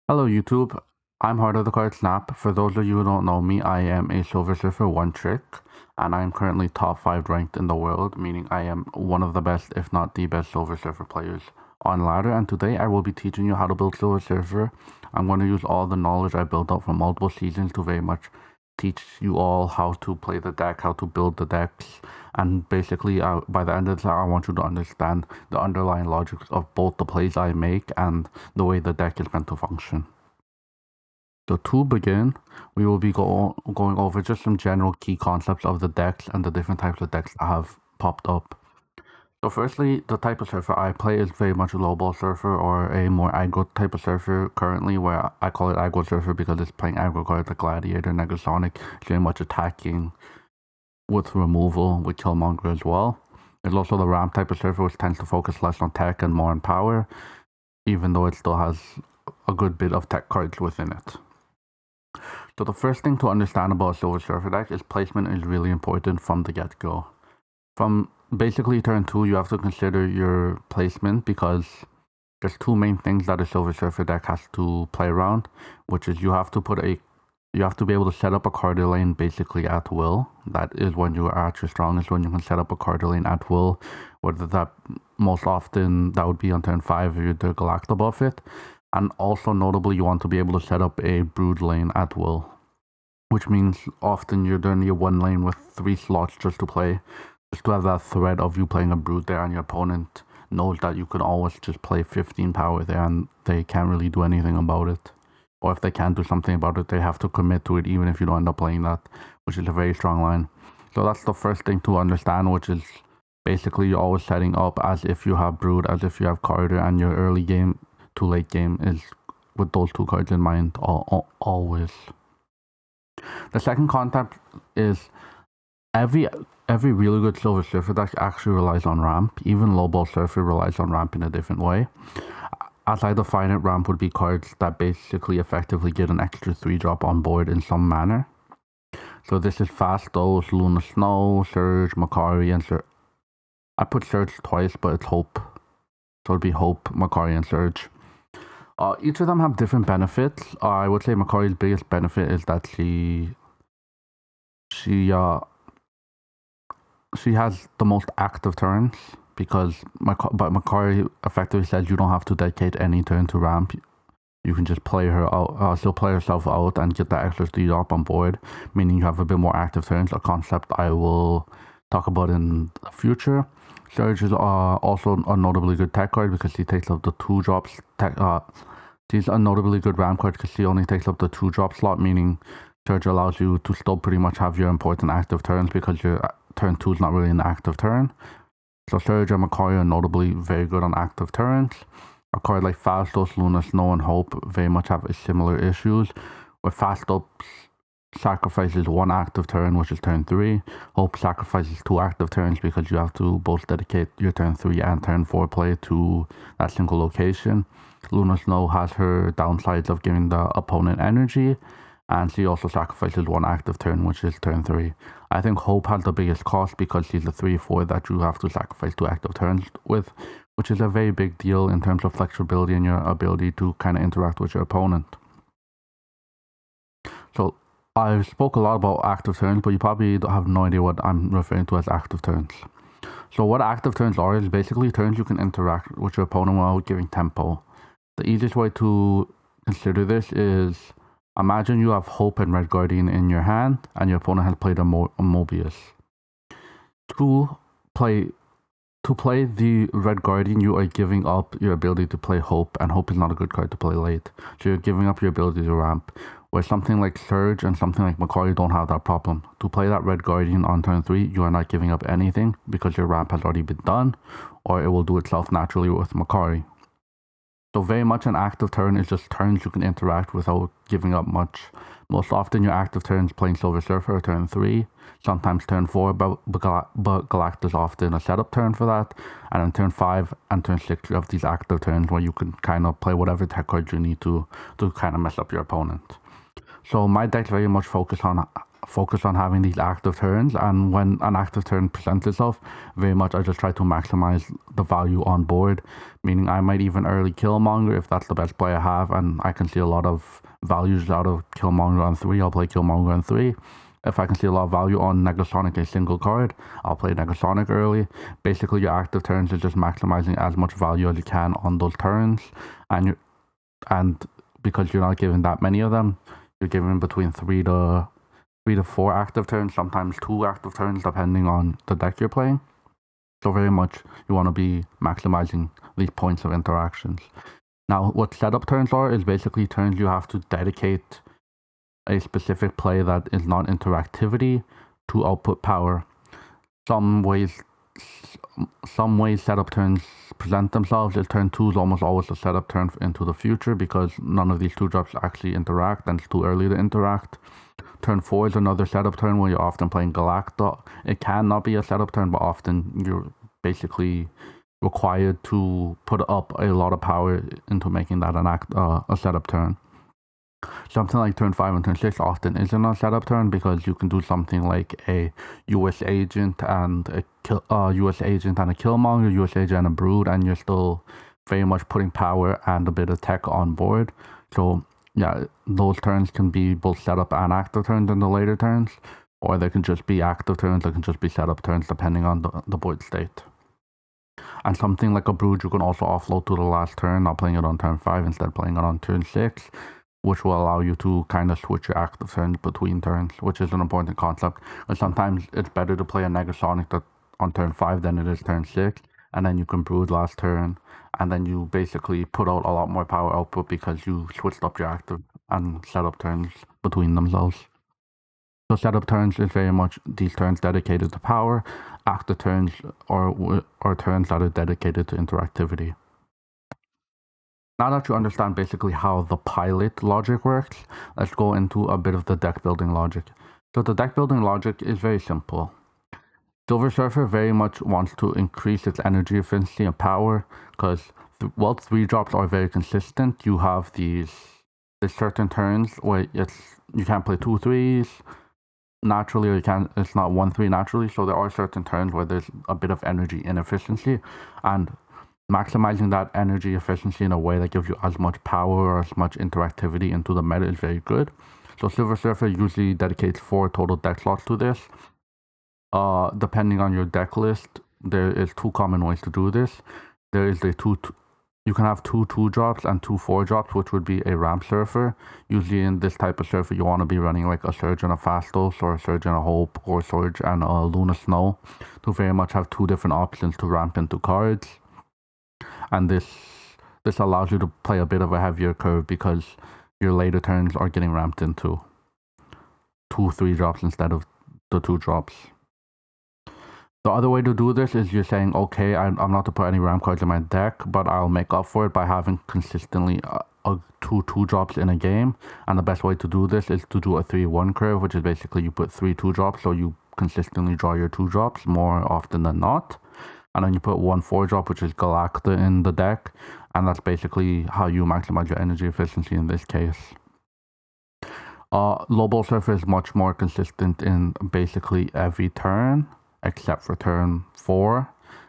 Hello YouTube, I'm Heart of the Card Snap. For those of you who don't know me, I am a Silver Surfer 1 trick, and I am currently top 5 ranked in the world, meaning I am one of the best, if not the best Silver Surfer players on ladder. And today I will be teaching you how to build Silver Surfer. I'm going to use all the knowledge I built up from multiple seasons to very much teach you all how to play the deck, how to build the decks, and basically by the end of this I want you to understand the underlying logic of both the plays I make and the way the deck is meant to function. So to begin, we will be going over just some general key concepts of the decks and the different types of decks that have popped up. So firstly, the type of surfer I play is very much a low ball surfer or a more aggro type of surfer currently, where I call it aggro surfer because it's playing aggro cards like Gladiator, Negasonic, very much attacking with removal with Killmonger as well. There's also the ramp type of surfer, which tends to focus less on tech and more on power, even though it still has a good bit of tech cards within it. So the first thing to understand about a Silver Surfer deck is placement is really important from the get-go. From basically turn 2, you have to consider your placement because there's two main things that a Silver Surfer deck has to play around, which is you have to be able to set up a card lane basically at will. That is when you are at your strongest, when you can set up a card lane at will, whether that most often that would be on turn 5 if you're the Galacta buff it. And also notably, you want to be able to set up a brood lane at will, which means often you're doing your one lane with 3 slots just to play, just to have that threat of you playing a brood there, and your opponent knows that you can always just play 15 power there and they can't really do anything about it. Or if they can do something about it, they have to commit to it even if you don't end up playing that, which is a very strong line. So that's the first thing to understand, which is basically you're always setting up as if you have brood, as if you have Carter, and your early game to late game is with those two cards in mind always. The second concept is every really good Silver Surfer deck actually relies on ramp. Even low ball Surfer relies on ramp in a different way. As I define it, ramp would be cards that basically effectively get an extra 3-drop on board in some manner. So this is Fastos, Luna Snow, Surge, Makari, and Surge. I put Surge twice, but it's Hope. So it'd be Hope, Makari, and Surge. Each of them have different benefits. I would say Makari's biggest benefit is that she has the most active turns, because Makari effectively says you don't have to dedicate any turn to ramp. You can just play her out, still play herself out and get that extra 3-drop on board, meaning you have a bit more active turns, a concept I will talk about in the future. Surge is also a notably good tech card because she takes up the 2 drops. She's a notably good ramp card because she only takes up the 2-drop slot, meaning Surge allows you to still pretty much have your important active turns because your turn 2 is not really an active turn. So Surge and Makari are notably very good on active turns. A card like Fastos, Luna Snow, and Hope very much have similar issues, where Fastos sacrifices 1 active turn, which is turn 3. Hope sacrifices 2 active turns because you have to both dedicate your turn 3 and turn 4 play to that single location. Luna Snow has her downsides of giving the opponent energy, and she also sacrifices 1 active turn, which is turn 3. I think Hope has the biggest cost because she's a 3-4 that you have to sacrifice 2 active turns with, which is a very big deal in terms of flexibility and your ability to kind of interact with your opponent. So I spoke a lot about active turns, but you probably have no idea what I'm referring to as active turns. So what active turns are is basically turns you can interact with your opponent while giving tempo. The easiest way to consider this is, imagine you have Hope and Red Guardian in your hand, and your opponent has played a Mobius. To play the Red Guardian, you are giving up your ability to play Hope, and Hope is not a good card to play late. So you're giving up your ability to ramp. Where something like Surge and something like Makari don't have that problem. To play that Red Guardian on turn 3, you are not giving up anything because your ramp has already been done, or it will do itself naturally with Makari. So very much an active turn is just turns you can interact without giving up much. Most often your active turns playing Silver Surfer are turn 3, sometimes turn 4, but Galacta is often a setup turn for that. And then turn 5 and turn 6 you have these active turns where you can kind of play whatever tech cards you need to kind of mess up your opponent. So my deck's very much focused on focus on having these active turns, and when an active turn presents itself, very much I just try to maximize the value on board, meaning I might even early Killmonger if that's the best play I have, and I can see a lot of values out of Killmonger on 3, I'll play Killmonger on 3. If I can see a lot of value on Negasonic, a single card, I'll play Negasonic early. Basically, your active turns is just maximizing as much value as you can on those turns, and because you're not given that many of them, you're given between 3 to 4 active turns, sometimes 2 active turns, depending on the deck you're playing. So very much you want to be maximizing these points of interactions. Now, what setup turns are is basically turns you have to dedicate a specific play that is not interactivity to output power. Some ways setup turns present themselves is turn 2 is almost always a setup turn into the future because none of these 2 drops actually interact and it's too early to interact. Turn 4 is another setup turn where you're often playing Galacta. It cannot be a setup turn, but often you're basically required to put up a lot of power into making that a setup turn. Something like turn 5 and turn 6 often isn't a setup turn because you can do something like a US agent and a Killmonger, US agent and a Brood, and you're still very much putting power and a bit of tech on board. So yeah, those turns can be both setup and active turns in the later turns, or they can just be active turns, they can just be setup turns depending on the board state. And something like a Brood you can also offload to the last turn, not playing it on turn 5, instead playing it on turn 6. Which will allow you to kind of switch your active turns between turns, which is an important concept. And sometimes it's better to play a Negasonic on turn 5 than it is turn 6, and then you can Brood last turn, and then you basically put out a lot more power output because you switched up your active and setup turns between themselves. So setup turns is very much these turns dedicated to power. Active turns or turns that are dedicated to interactivity. Now that you understand basically how the pilot logic works, let's go into a bit of the deck building logic. So the deck building logic is very simple. Silver Surfer very much wants to increase its energy efficiency and power because while 3 drops are very consistent, you have these certain turns where you can't play 2 3s naturally, or it's not 1 3 naturally. So there are certain turns where there's a bit of energy inefficiency, and maximizing that energy efficiency in a way that gives you as much power or as much interactivity into the meta is very good. So Silver Surfer usually dedicates 4 total deck slots to this. Depending on your deck list, there is 2 common ways to do this. There is you can have 2 2-drops and 2 4-drops, which would be a Ramp Surfer. Usually in this type of Surfer, you want to be running like a Surge and a Fastos, or a Surge and a Hope, or a Surge and a Luna Snow, to very much have 2 different options to ramp into cards. And this allows you to play a bit of a heavier curve because your later turns are getting ramped into 2 3-drops instead of the 2 drops. The other way to do this is you're saying, okay, I'm not to put any ramp cards in my deck, but I'll make up for it by having consistently 2 2-drops in a game. And the best way to do this is to do a 3-1 curve, which is basically you put 3 2-drops, so you consistently draw your 2-drops more often than not. And then you put 1 4-drop, which is Galacta, in the deck. And that's basically how you maximize your energy efficiency in this case. Lobo Surfer is much more consistent in basically every turn, except for turn 4,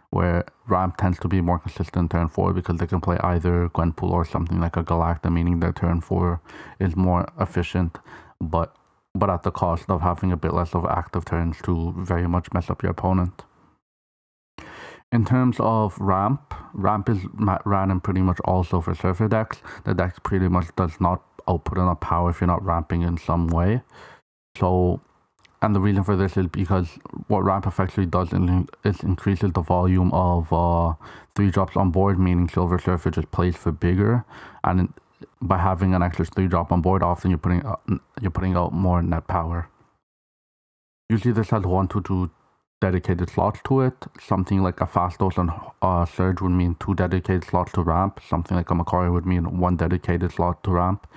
where Ramp tends to be more consistent in turn 4 because they can play either Gwenpool or something like a Galacta, meaning their turn 4 is more efficient, but at the cost of having a bit less of active turns to very much mess up your opponent. In terms of Ramp is ran in pretty much all Silver Surfer decks. The deck pretty much does not output enough power if you're not ramping in some way. So, and the reason for this is because what Ramp effectively does is increases the volume of 3-drops on board, meaning Silver Surfer just plays for bigger. And by having an extra 3-drop on board, often you're putting out more net power. Usually this has 1 to 2 dedicated slots to it. Something like a Fastos and Surge would mean 2 dedicated slots to ramp. Something like a Makari would mean 1 dedicated slot to ramp.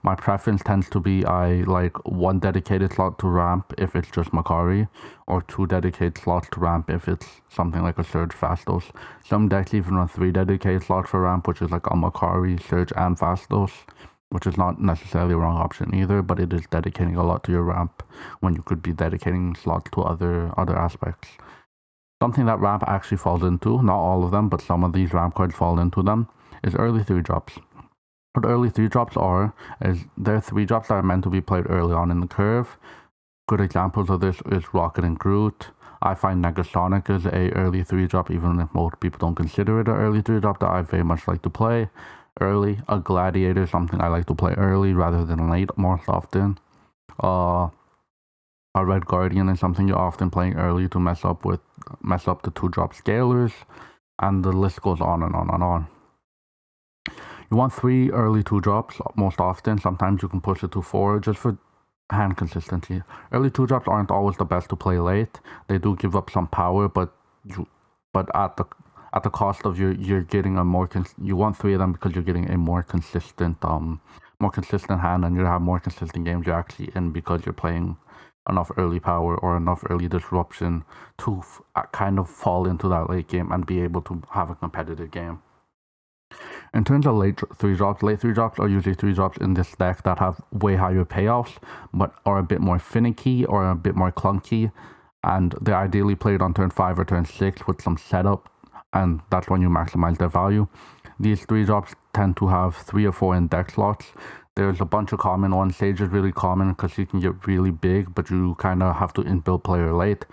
My preference tends to be I like 1 dedicated slot to ramp if it's just Makari, or 2 dedicated slots to ramp if it's something like a Surge Fastos. Some decks even run 3 dedicated slots for ramp, which is like a Makari, Surge, and Fastos. which is not necessarily a wrong option either, but it is dedicating a lot to your ramp when you could be dedicating slots to other aspects. Something that ramp actually falls into, not all of them, but some of these ramp cards fall into them, is early 3-drops. What early 3-drops are, is they're 3-drops that are meant to be played early on in the curve. Good examples of this is Rocket and Groot. I find Negasonic is a early 3-drop, even if most people don't consider it an early 3-drop, that I very much like to play early. A Gladiator is something I like to play early rather than late most often. A Red Guardian is something you're often playing early to mess up the 2-drop scalers, and the list goes on and on and on. You want 3 early 2-drops most often. Sometimes you can push it to 4 just for hand consistency. Early 2-drops aren't always the best to play late. They do give up some power, but at the cost of you're getting a more you want 3 of them because you're getting a more consistent hand, and you have more consistent games you're actually in because you're playing enough early power or enough early disruption to kind of fall into that late game and be able to have a competitive game. In terms of late 3-drops are usually 3-drops in this deck that have way higher payoffs, but are a bit more finicky or a bit more clunky, and they're ideally played on turn 5 or turn 6 with some setup, and that's when you maximize their value. These 3-drops tend to have 3 or 4 in deck slots. There's a bunch of common ones. Sage is really common because he can get really big, but you kind of have to inbuild player late.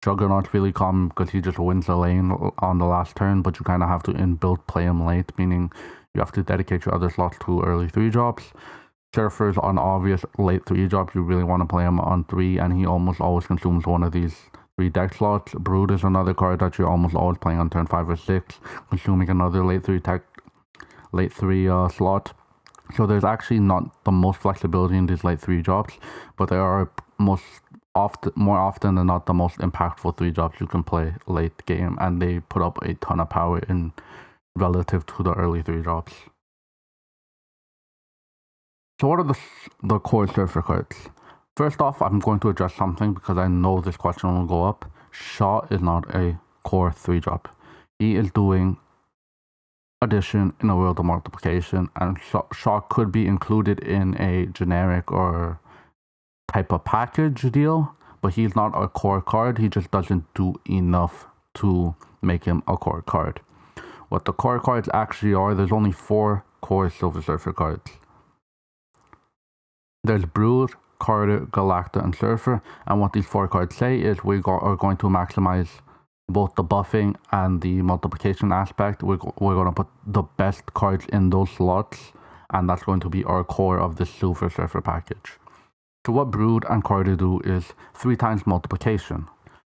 Juggernaut's really common because he just wins the lane on the last turn, but you kind of have to inbuild play him late, meaning you have to dedicate your other slots to early 3-drops. Surfer's an obvious late 3-drop. You really want to play him on 3, and he almost always consumes one of these 3 deck slots. Brood is another card that you're almost always playing on turn 5 or 6, consuming another late 3 slot. So there's actually not the most flexibility in these late 3-drops, but they are more often than not the most impactful 3-drops you can play late game, and they put up a ton of power in relative to the early 3-drops. So what are the core Surfer cards? First off, I'm going to address something because I know this question will go up. Shaw is not a core 3-drop. He is doing addition in a world of multiplication, and Shaw could be included in a generic or type of package deal, but he's not a core card. He just doesn't do enough to make him a core card. What the core cards actually are, there's only 4 core Silver Surfer cards. There's Brood, Carter, Galacta, and Surfer, and what these 4 cards say is we are going to maximize both the buffing and the multiplication aspect. We're going to put the best cards in those slots, and that's going to be our core of the Silver Surfer package. So what Brood and Carter do is 3 times multiplication.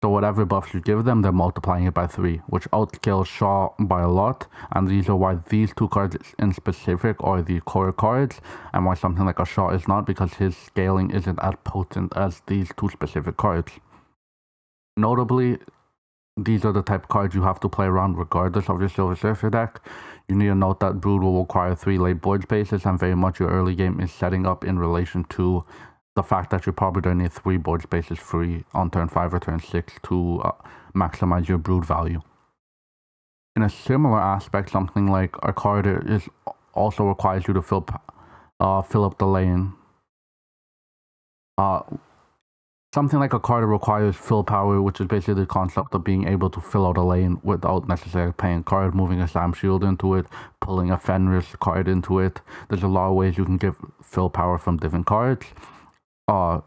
So whatever buffs you give them, they're multiplying it by 3, which outscales Shaw by a lot, and these are why these 2 cards in specific are the core cards, and why something like a Shaw is not, because his scaling isn't as potent as these 2 specific cards. Notably, these are the type of cards you have to play around regardless of your Silver Surfer deck. You need to note that Brood will require 3 late board spaces, and very much your early game is setting up in relation to the fact that you're probably going to need 3 board spaces free on turn 5 or turn 6 to maximize your Brood value. In a similar aspect, something like a card also requires you to fill up the lane. Something like a card requires fill power, which is basically the concept of being able to fill out a lane without necessarily playing a card, moving a Sam Shield into it, pulling a Fenris card into it. There's a lot of ways you can give fill power from different cards.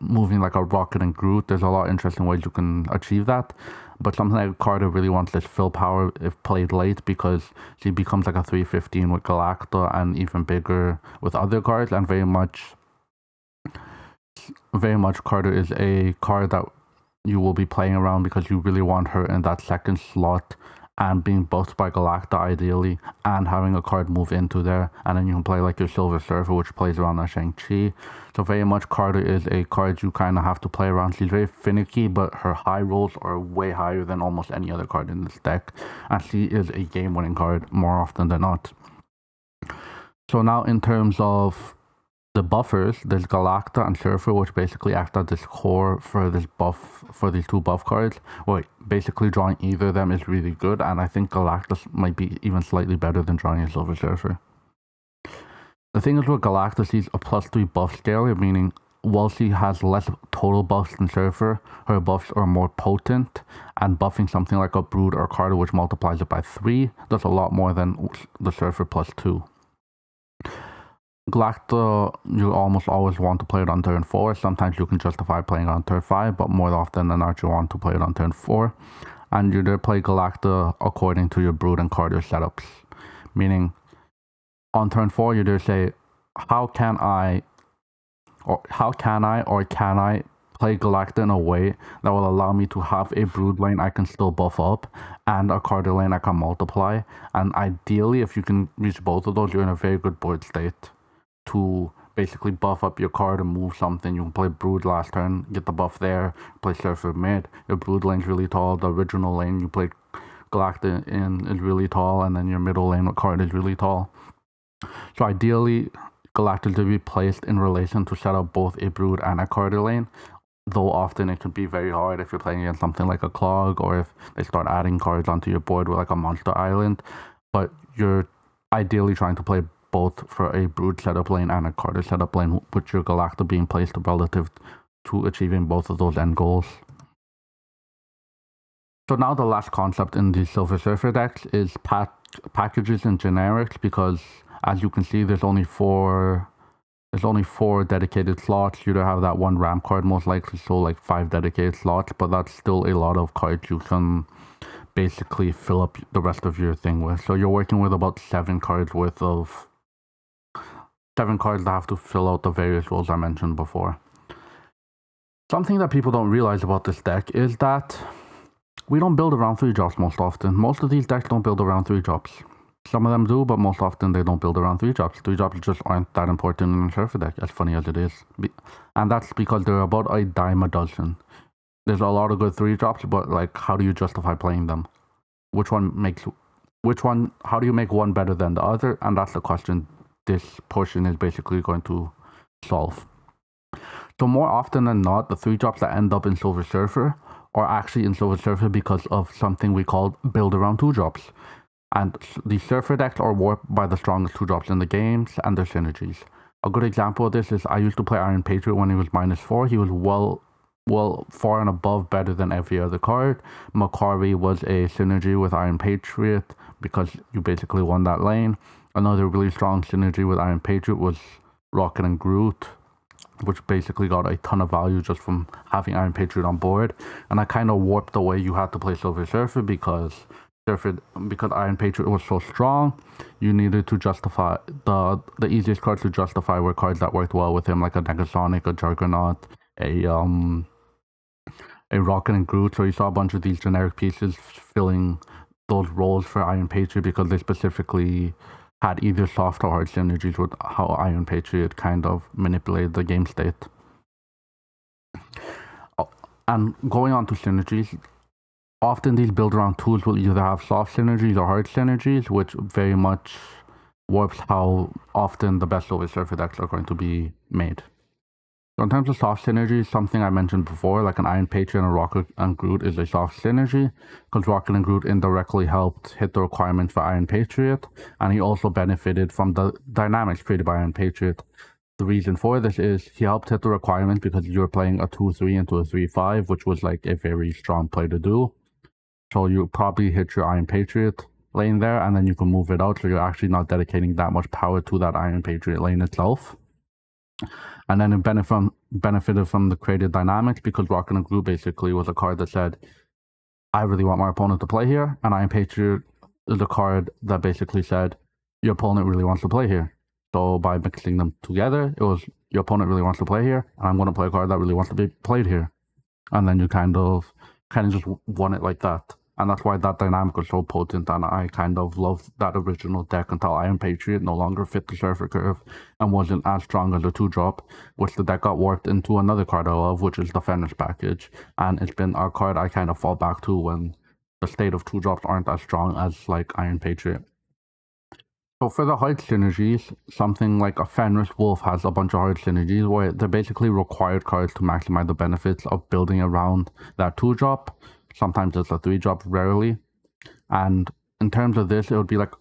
Moving like a Rocket and Groot, there's a lot of interesting ways you can achieve that. But something like Carter really wants this fill power if played late, because she becomes like a 315 with Galacta and even bigger with other cards, and very much Carter is a card that you will be playing around because you really want her in that second slot and being buffed by Galacta ideally, and having a card move into there, and then you can play like your Silver Surfer, which plays around that Shang-Chi. So very much Carter is a card you kind of have to play around. She's very finicky, but her high rolls are way higher than almost any other card in this deck, and she is a game-winning card more often than not. So now in terms of the buffers, there's Galacta and Surfer, which basically act as this core for this buff, for these 2 buff cards. Well, basically drawing either of them is really good, and I think Galactus might be even slightly better than drawing a Silver Surfer. The thing is with Galactus, he's a +3 buff scaler, meaning while she has less total buffs than Surfer, her buffs are more potent, and buffing something like a Brood or Carter, which multiplies it by 3, does a lot more than the Surfer +2. Galacta, you almost always want to play it on turn 4. Sometimes you can justify playing it on turn 5, but more often than not, you want to play it on turn 4. And you do play Galacta according to your Brood and Carter setups. Meaning, on turn 4, you do say, how can I or can I play Galacta in a way that will allow me to have a Brood lane I can still buff up and a Carter lane I can multiply. And ideally, if you can reach both of those, you're in a very good board state to basically buff up your card and move something. You can play Brood last turn, get the buff there, play Surfer mid. Your Brood lane's really tall. The original lane you play Galacta in is really tall, and then your middle lane with card is really tall. So ideally, Galacta to be placed in relation to set up both a Brood and a Carter lane, though often it can be very hard if you're playing against something like a Clog, or if they start adding cards onto your board with like a Monster Island. But you're ideally trying to play both for a Brood setup lane and a Carter setup lane, with your Galacta being placed relative to achieving both of those end goals. So now the last concept in the Silver Surfer decks is packages and generics, because as you can see, there's only four dedicated slots. You do have that one ramp card most likely, so like 5 dedicated slots, but that's still a lot of cards you can basically fill up the rest of your thing with. So you're working with about 7 cards worth of 7 cards that have to fill out the various roles I mentioned before. Something that people don't realize about this deck is that we don't build around 3 drops most often. Most of these decks don't build around 3 drops. Some of them do, but most often they don't build around 3 drops. 3 drops just aren't that important in a Surfer deck, as funny as it is. And that's because there are about a dime a dozen. There's a lot of good 3 drops, but like, how do you justify playing them? How do you make one better than the other? And that's the question this portion is basically going to solve. So more often than not, the 3 drops that end up in Silver Surfer are actually in Silver Surfer because of something we call build around 2 drops. And the Surfer decks are warped by the strongest 2 drops in the games and their synergies. A good example of this is I used to play Iron Patriot when he was -4. He was well far and above better than every other card. Macari was a synergy with Iron Patriot because you basically won that lane. Another really strong synergy with Iron Patriot was Rocket and Groot, which basically got a ton of value just from having Iron Patriot on board. And I kind of warped the way you had to play Silver Surfer because Iron Patriot was so strong, you needed to justify the easiest cards to justify were cards that worked well with him, like a Negasonic, a Juggernaut, a Rocket and Groot. So you saw a bunch of these generic pieces filling those roles for Iron Patriot because they specifically had either soft or hard synergies with how Iron Patriot kind of manipulated the game state. And going on to synergies, often these build around tools will either have soft synergies or hard synergies, which very much warps how often the best Silver Surfer decks are going to be made. So in terms of soft synergies, something I mentioned before, like an Iron Patriot and a Rocket and Groot is a soft synergy, because Rocket and Groot indirectly helped hit the requirements for Iron Patriot, and he also benefited from the dynamics created by Iron Patriot. The reason for this is he helped hit the requirement because you were playing a 2-3 into a 3-5, which was like a very strong play to do. So you probably hit your Iron Patriot lane there, and then you can move it out, so you're actually not dedicating that much power to that Iron Patriot lane itself. And then it benefited from the created dynamics because Rocket and Groot basically was a card that said, I really want my opponent to play here, and Iron Patriot is a card that basically said, your opponent really wants to play here. So by mixing them together, it was, your opponent really wants to play here, and I'm going to play a card that really wants to be played here. And then you kind of just won it like that. And that's why that dynamic was so potent, and I kind of loved that original deck until Iron Patriot no longer fit the Surfer curve and wasn't as strong as a 2-drop, which the deck got warped into another card I love, which is the Fenris package. And it's been a card I kind of fall back to when the state of 2-drops aren't as strong as like Iron Patriot. So for the hard synergies, something like a Fenris Wolf has a bunch of hard synergies where they're basically required cards to maximize the benefits of building around that 2-drop. Sometimes it's a 3-drop, rarely. And in terms of this, it would be like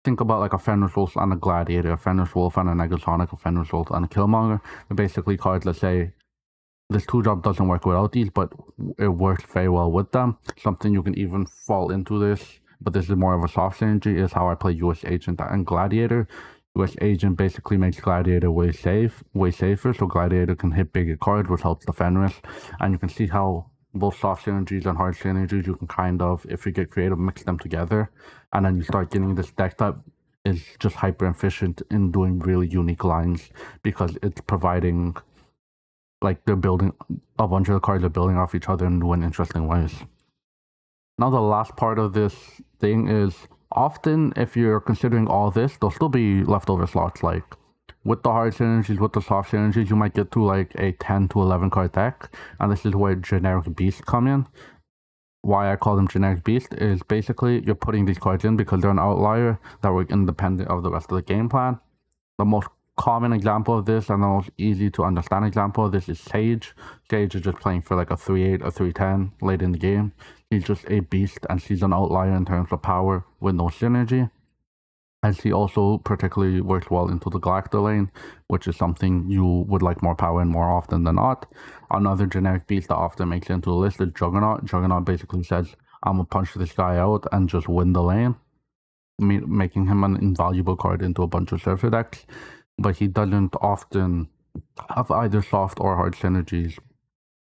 think about like a Fenris Wolf and a Gladiator, a Fenris Wolf and a Negasonic, a Fenris Wolf and a Killmonger. They're basically cards that say this 2-drop doesn't work without these, but it works very well with them. Something you can even fall into this, but this is more of a soft synergy, is how I play US Agent and Gladiator. US Agent basically makes Gladiator way safer, so Gladiator can hit bigger cards, which helps the Fenris. And you can see how both soft synergies and hard synergies, you can kind of, if you get creative, mix them together. And then you start getting this deck that is just hyper efficient in doing really unique lines, because it's providing, like, they're building, a bunch of the cards are building off each other in new and interesting ways. Now the last part of this thing is, often if you're considering all this, there'll still be leftover slots. Like with the hard synergies, with the soft synergies, you might get to like a 10 to 11 card deck, and this is where generic beasts come in. Why I call them generic beast is basically you're putting these cards in because they're an outlier that work independent of the rest of the game plan. The most common example of this and the most easy to understand example of this is Sage. Sage is just playing for like a 3-8 or 3-10 late in the game. He's just a beast, and she's an outlier in terms of power with no synergy. And she also particularly works well into the Galacta lane, which is something you would like more power in more often than not. Another generic beast that often makes it into a list is Juggernaut. Juggernaut basically says, I'm gonna punch this guy out and just win the lane, making him an invaluable card into a bunch of surfer decks. But he doesn't often have either soft or hard synergies.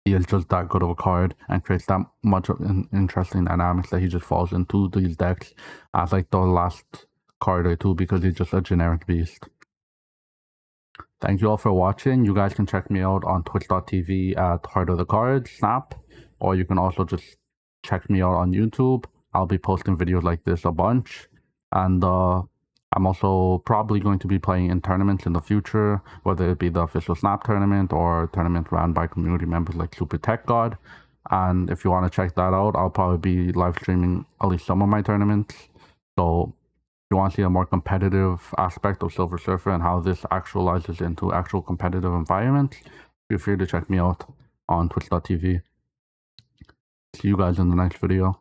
He is just that good of a card and creates that much of an interesting dynamics that he just falls into these decks as like the last card or two, because he's just a generic beast. Thank you all for watching. You guys can check me out on twitch.tv at Heart of the Cards, Snap, or you can also just check me out on YouTube. I'll be posting videos like this a bunch, and I'm also probably going to be playing in tournaments in the future, whether it be the official Snap tournament or tournament ran by community members like Super Tech God. And if you want to check that out, I'll probably be live streaming at least some of my tournaments. So if you want to see a more competitive aspect of Silver Surfer and how this actualizes into actual competitive environments, feel free to check me out on twitch.tv. See you guys in the next video.